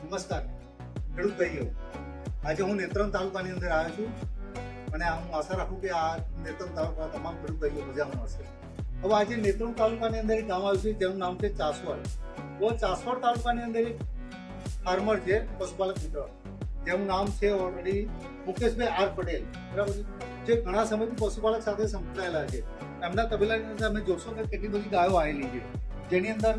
નમસ્કાર ખેડૂત ભાઈઓ, આજે હું નેત્રંગ તાલુકાની અંદર આવ્યો છું અને હું આશા રાખું કે આ નેત્રંગ તાલુકા તમામ ખેડૂત ભાઈઓ મજામાં હશે. હવે આજે નેત્રંગ તાલુકાની અંદર એક ગામ આવ્યું છે જેનું નામ છે ચાસવડ. તો ચાસવડ તાલુકાની અંદર એક ફાર્મર છે, પશુપાલક મિત્ર, જેનું નામ છે ઓલરેડી મુકેશભાઈ આર પટેલ, બરાબર, જે ઘણા સમયથી પશુપાલક સાથે સંકળાયેલા છે. એમના તબેલાની અંદર અમે જોશો કે કેટલી બધી ગાયો આવેલી છે, જેની અંદર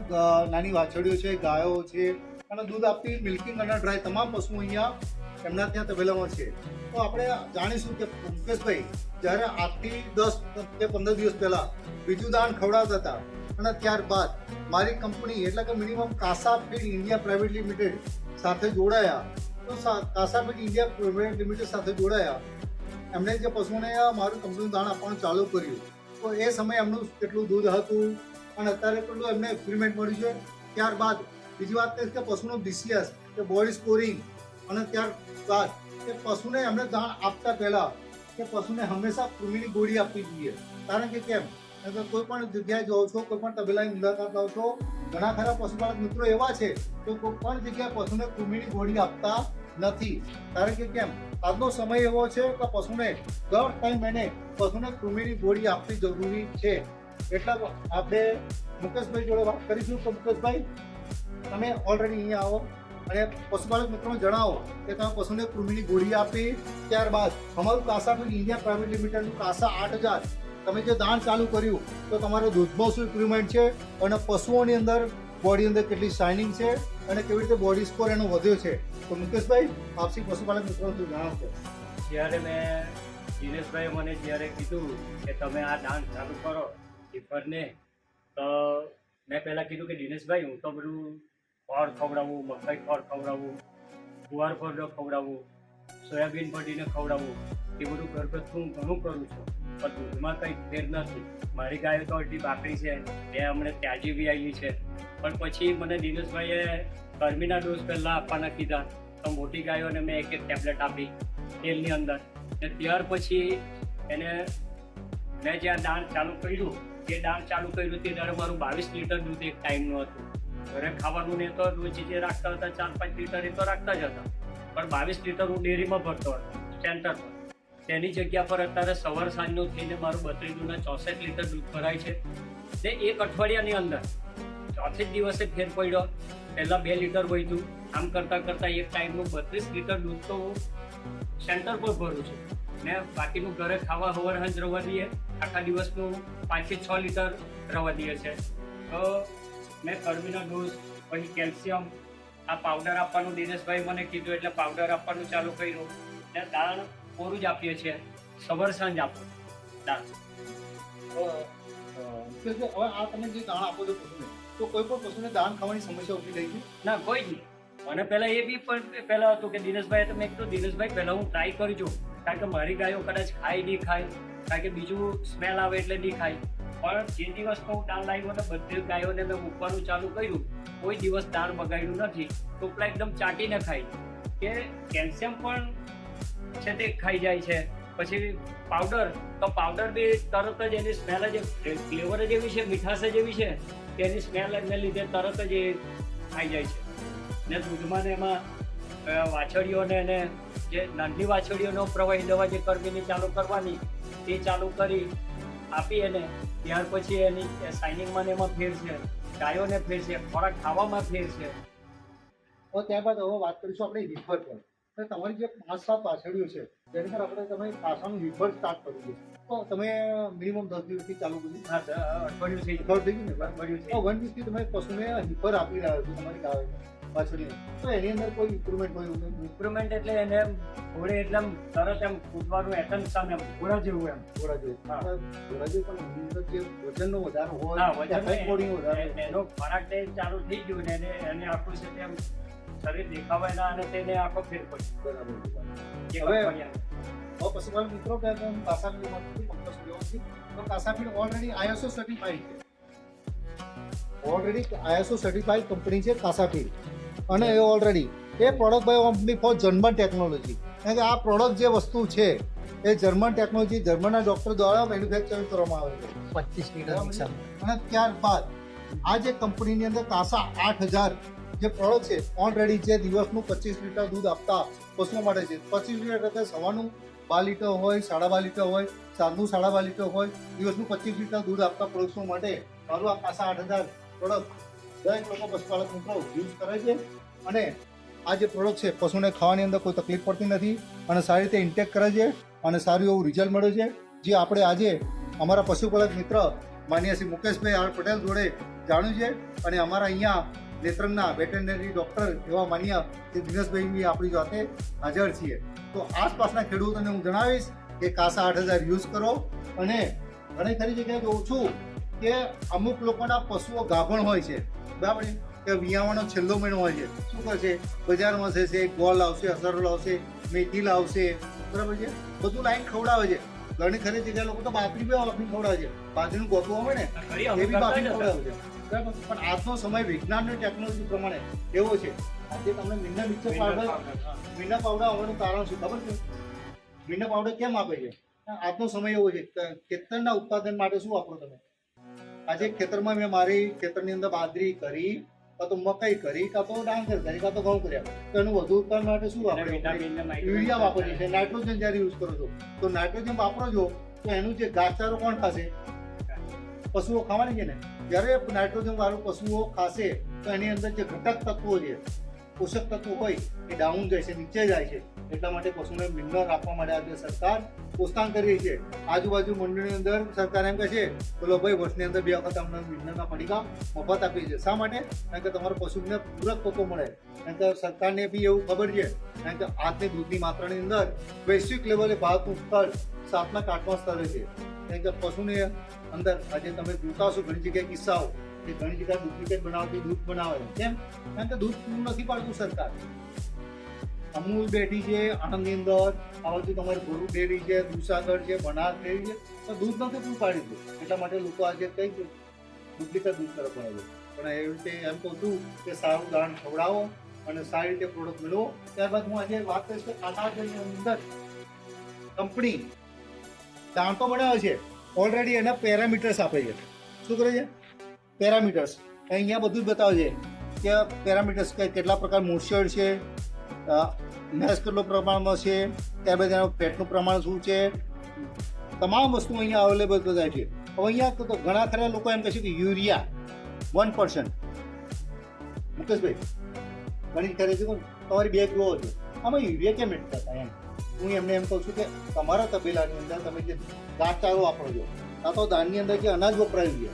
નાની વાછડીઓ છે, ગાયો છે અને દૂધ આપતી મિલ્કિંગ અને ડ્રાય તમામ પશુઓ અહીંયા એમના ત્યાં તબેલામાં છે. તો આપણે જાણીશું કે મુકેશભાઈ જ્યારે આજથી 10 કે 15 દિવસ પહેલા બીજું દાણ ખવડાવતા હતા અને ત્યારબાદ મારી કંપની એટલે કે મિનિમમ કાસા ફીડ ઇન્ડિયા પ્રાઇવેટ લિમિટેડ સાથે જોડાયા. તો કાસા ફીડ ઇન્ડિયા પ્રાઇવેટ લિમિટેડ સાથે જોડાયા, એમણે જે પશુઓને મારું કંપનીનું દાણ આપવાનું ચાલુ કર્યું. તો એ સમયે એમનું કેટલું દૂધ હતું અને અત્યારે કેટલું એમને એગ્રીમેન્ટ મળ્યું છે. ત્યારબાદ બીજી વાત કરીશ કે પશુનું BCS કે બોડી સ્કોરિંગ, અને ત્યારબાદ કે પશુને એમને દાણ આપતા પહેલા કે પશુને હંમેશા કૃમિની ગોળી આપવી જોઈએ. કારણ કે કેમ, કોઈ પણ જગ્યાએ જાઓ છો, કોઈ પણ તબેલાની મુલાકાત લો છો, ઘણા ખરા પશુપાલક મિત્રો એવા છે કે કોઈ પણ જગ્યાએ પશુને કૃમિની ગોળી આપતા નથી. કારણ કે કેમ, આજનો સમય એવો છે કે પશુને દર 3 મહિને પશુને કૃમિની ગોળી આપવી જરૂરી છે. એટલા આપણે મુકેશભાઈ જોડે વાત કરીશું. તો મુકેશભાઈ, તમે ઓલરેડી અહીંયા આવો અને પશુપાલક મિત્રોને જણાવો કે તમે પશુને કૃમિની ગોળી આપી, ત્યારબાદ અમારું કાસા ફીડ ઇન્ડિયા પ્રાઇવેટ લિમિટેડનું કાસા 8000 તમે જે દાણ ચાલુ કર્યું, તો તમારો દૂધમાં શું ઇમ્પ્રુવમેન્ટ છે અને પશુઓની અંદર બોડી અંદર કેટલી શાઇનિંગ છે અને કેવી રીતે બોડી સ્કોર એનો વધ્યો છે. તો મુકેશભાઈ, આપસી પશુપાલક મિત્રોને શું જણાવશો? જ્યારે મેં દિનેશભાઈએ મને જ્યારે કીધું કે તમે આ દાણ ચાલુ કરો ટીફરને, તો મેં પહેલાં કીધું કે દિનેશભાઈ, હું તો બધું ખોળ ખવડાવું, મકાઈ ખોળ ખવડાવું, ગુવાર ફળનો ખવડાવું, સોયાબીન પડીને ખવડાવું, એ બધું ઘરગથ્થું હું ઘણું કરું છું, પણ દૂધમાં કંઈ ફેર નથી. મારી ગાયો તો અડધી બાકડી છે, એ હમણાં ત્યાજી બી આવી છે. પણ પછી મને દિનેશભાઈએ ગરમીના ડોઝ પહેલાં આપવાના કીધા, તો મોટી ગાયોને મેં એક ટેબ્લેટ આપી તેલની અંદર. ને ત્યાર પછી એને મેં જ્યાં દાણ ચાલુ કર્યું, તે દાણ ચાલુ કર્યું તે દાડે મારું 22 લીટર દૂધ એક ટાઈમનું હતું. ઘરે ખાવાનું ને તો રોજ જે રાખતા હતા 4-5 લીટર એ તો રાખતા જ હતા, પણ 22 લીટર હું ડેરીમાં ભરતો હતો સેન્ટર પર. તેની જગ્યા પર અત્યારે સવાર સાંજનું થઈને મારું 32 દૂધના 64 લીટર દૂધ ભરાય છે. તે એક અઠવાડિયાની અંદર ચોથે જ દિવસે ફેર પડ્યો. પહેલાં 2 લીટર વધ્યું. આમ કરતાં કરતાં એક ટાઈમનું 32 લીટર દૂધ તો હું સેન્ટર પર ભરું છું ને બાકીનું ઘરે ખાવા હવાર હાંજ રવા દઈએ. આખા દિવસનું 5 થી 6 લીટર રવા દઈએ છે. તો મેં કર્મીનો ડોઝ, પછી કેલ્શિયમ, આ પાવડર આપવાનું દિનેશભાઈ મને કીધું એટલે પાવડર આપવાનું ચાલુ કર્યું. ને દાણ કોરું જ આપીએ છીએ, સવાર સાંજ આપો દાણ. હવે આ તમે જે દાણ આપો છો પશુને, તો કોઈ પણ પશુને દાણ ખાવાની સમસ્યા ઊભી થઈ છે? ના, કોઈ જ નહીં. મને પહેલાં એ બી પણ પહેલાં હતું કે દિનેશભાઈ, તો મેં કીધું દિનેશભાઈ પહેલાં હું ટ્રાય કરજો, કારણ કે મારી ગાયો કદાચ ખાય નહીં ખાય, કારણ કે બીજું સ્મેલ આવે એટલે નહીં ખાય. પણ જે દિવસનો હું દાણ લાવ્યો ને બધી ગાયોને મેં મૂકવાનું ચાલુ કર્યું, કોઈ દિવસ દાણ બગાડ્યું નથી. ટોપલા એકદમ ચાટીને ખાય કે કેલ્શિયમ પણ છે તે ખાઈ જાય છે. પછી પાવડર, તો પાવડર બી તરત જ એની સ્મેલ જ ફ્લેવર જ એવી છે, મીઠાશ જ એવી છે કે એની સ્મેલને લીધે તરત જ એ ખાઈ જાય છે. ને દૂધમાં ને એમાં વાછડીઓને એને જે નાની વાછડીઓનો પ્રવાહી દવા જે કર્મીની ચાલુ કરવાની એ ચાલુ કરી આપી એને. ત્યાર પછી એની શાઇનિંગમાં ને એમાં ફેર છે, ગાયોને ફેર છે, ખોરાક ખાવામાં ફેર છે. તો ત્યારબાદ હવે વાત કરીશું આપણે હિફર પર. તો તમારી જે 5-7 વાછડીઓ છે, જેની પર આપણે તમે કાસાનું હિફર સ્ટાર્ટ કર્યું છે, તો તમે મિનિમમ 10 દિવસથી ચાલુ કર્યું? હા, અઠવાડિયું થઈ હિફર થઈ ગયું ને? અઠવાડિયું તો 1 વીકથી તમે પશુને હિફર આપી રહ્યા છો તમારી ગાયોને, વાછડીને, તો એની અંદર કોઈ ઇમ્પ્રુવમેન્ટ હોય? ઇમ્પ્રુવમેન્ટ એટલે એને ઘોડે એટલે તરત એમ કૂદવાનું એટમ સામે એમ ઘોડા જેવું એમ. ઘોડા જેવું. હા. ઘોડા જેવું, પણ એની અંદર જે વજનનો વધારો હોય, હા, વજન બોડીનો વધારો એનો ખોરાક તે ચાલુ થઈ ગયું ને એને આખું છે તેમ શરીર દેખાવાય ના અને તેને આખો ફેર પડ્યો. બરાબર. એક હવે અઠવાડિયામાં. પશુપાલક મિત્રો કે કાસાફીડ તો કાસાફીડ ઓલરેડી ISO સર્ટિફાઈડ છે. ઓલરેડી ISO સર્ટિફાઈડ કંપની છે કાસાફીડ, અને એ ઓલરેડી એ product by company for German technology. કારણ કે આ પ્રોડક્ટ જે વસ્તુ છે એ જર્મન ટેકનોલોજી, જર્મનના ડોક્ટર દ્વારા મેન્યુફેક્ચરિંગ કરવામાં આવે છે 25 લીટર. અને ત્યારબાદ આ જે કંપનીની અંદર કાસા 8000 જે પ્રોડક્ટ છે ઓલરેડી જે દિવસનું 25 લીટર દૂધ આપતા પશુઓ માટે છે. 25 લીટર એટલે સવારનું 12 લીટર હોય, 12.5 લીટર હોય, સાંજનું 12.5 લીટર હોય, દિવસનું 25 લીટર દૂધ આપતા પશુઓ માટે મારું આ કાસા 8000 પ્રોડક્ટ દરેક લોકો પશુપાલક મિત્રો યુઝ કરે છે. અને આ જે પ્રોડક્ટ છે પશુને ખાવાની અંદર કોઈ તકલીફ પડતી નથી અને સારી રીતે ઇન્ટેક કરે છે અને સારું એવું રિઝલ્ટ મળે છે. જે આપણે આજે અમારા પશુપાલક મિત્ર માનીય શ્રી મુકેશભાઈ આર પટેલ જોડે જાણ્યું છે. અને અમારા અહીંયા નેત્રંગના વેટરનરી ડૉક્ટર એવા માનીય શ્રી દિનેશભાઈ આપણી સાથે હાજર છીએ. તો આસપાસના ખેડૂતોને હું જણાવીશ કે કાસા 8000 યુઝ કરો. અને ઘણી ખરી જગ્યાએ જોઉં છું કે અમુક લોકોના પશુઓ ગાભણ હોય છે, બરાબર છે, કે વિયાવાનો છેલ્લો મહિનો હોય છે. શું કરશે? બજારમાં જશે, ગોળ લાવશે, અસરો લાવશે, મેથી લાવશે, બરાબર છે, બધું લાઈન ખવડાવે છે. ઘણી ખરી જગ્યાએ લોકો તો બાજરી બી બાફીને ખવડાવે છે. બાજરીનું ગોતું હોય ને એ બી બાફીને ખવડાવે છે, બરાબર. પણ આજનો સમય વિજ્ઞાન અને ટેકનોલોજી પ્રમાણે એવો છે. આજે તમને મીના મિક્સર પાવડર આવવાનું કારણ શું ખબર છે? મીના પાવડર કેમ આપે છે? આજનો સમય એવો છે. ખેતરના ઉત્પાદન માટે શું વાપરો તમે? આજે ખેતરમાં મેં મારી ખેતરની અંદર બાજરી કરી, કાં તો મકાઈ કરી, કાં તો ડાંગર કરી, કાં તો ઘઉં કર્યા, તો એનું વધુ ઉત્પાદન માટે શું વાપરે? યુરિયા વાપરીએ છીએ. નાઇટ્રોજન જ્યારે યુઝ કરો છો તો નાઇટ્રોજન વાપરો છો તો એનું જે ઘાસચારો કોણ ખાશે? પશુઓ ખાવાની છે ને. જ્યારે નાઇટ્રોજન વાળું પશુઓ ખાશે તો એની અંદર જે ઘટક તત્વો છે, પોષક તત્વો હોય એ ડાઉન જાય છે, નીચે જાય છે. એટલા માટે પશુને મિનરલ આપવા માટે આજે સરકાર પ્રોત્સાહન કરી રહી છે. આજુબાજુ મંડળની અંદર સરકાર એમ કહે છે બોલો ભાઈ વર્ષની અંદર 2 વખત અમને મિનરલના પડીકા મફત આપી છે. શા માટે? કારણ કે તમારા પશુને પૂરક તત્વો મળે. કારણ કે સરકારને બી એવું ખબર છે, કારણ કે આજની દૂધની માત્રાની અંદર વૈશ્વિક લેવલે ભારતનું સ્થળ 7મા કે 8મા સ્તરે છે. કારણ કે પશુની અંદર આજે તમે જોતા હશો ઘણી જગ્યાએ કિસ્સાઓ કે ઘણી જગ્યાએ ડુપ્લિકેટ બનાવતી દૂધ બનાવે. કેમ? કારણ કે દૂધ પૂરું નથી પાડતું સરકાર. અમૂલ બેઠી છે આણંદની અંદર, આ બાજુ તમારી ભરૂચ ડેરી છે, દૂધસાગર છે, બનાસ ડેરી છે, તો દૂધ નથી પૂરું પાડી દઉં. એટલા માટે લોકો આજે કઈ ડુપ્લિકેટ દૂધ તરફ વળે છે. પણ એવી રીતે એમ કહું છું કે સારું દાણ ખવડાવો અને સારી રીતે પ્રોડક્ટ મેળવો. ત્યારબાદ હું આજે વાત કરીશ કે કાસાની અંદર કંપની દાણ તો બનાવે છે, ઓલરેડી એના પેરામીટર્સ આપે છે. શું કરે છે? પેરામીટર્સ અહીંયા બધું જ બતાવે છે કે પેરામીટર્સ કેટલા પ્રકાર મોઇશ્ચર છે, મેસ કેટલો પ્રમાણમાં છે, ત્યારબાદ એનું ફેટનું પ્રમાણ શું છે, તમામ વસ્તુ અહીંયા અવેલેબલ થાય છે. હવે અહીંયા તો ઘણા ખરા લોકો એમ કહે છે કે યુરિયા 1%. મુકેશભાઈ ઘણી ખરી છે તમારી બેગ જોવો છો, આમાં યુરિયા કેમ એડ કરતા? એમ હું એમને એમ કહું છું કે તમારા તબેલાની અંદર તમે જે ઘાસચારો વાપરો છો, કાં તો દાળની અંદર જે અનાજ વપરાયું છે,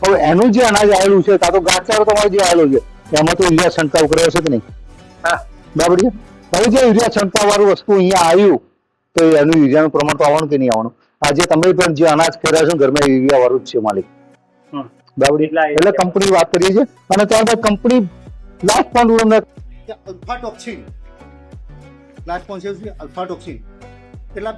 હવે એનું જે અનાજ આવેલું છે કાં તો ઘાસચારો તમારો જે આવેલો છે એમાં તો યુરિયા છંટકાવ કર્યો છે કે નહીં? હા, બરાબર છે. હવે જે યુરિયા છંટકાવ વાળું વસ્તુ અહીંયા આવ્યું તો એનું યુરિયાનું પ્રમાણ તો આવવાનું કે નહીં આવવાનું? આજે તમે પણ જે અનાજ કર્યા છો ઘરમાં યુરિયા વાળું જ છે માલિક, બરાબર. એટલે કંપની વાત કરીએ છીએ અને ત્યારબાદ કંપની લાસ્ટ પણ અલ્ફાટોક્સિન, લાસ્ટ કોન્સેપ્ટ છે અલ્ફાટોક્સિન. કેટલા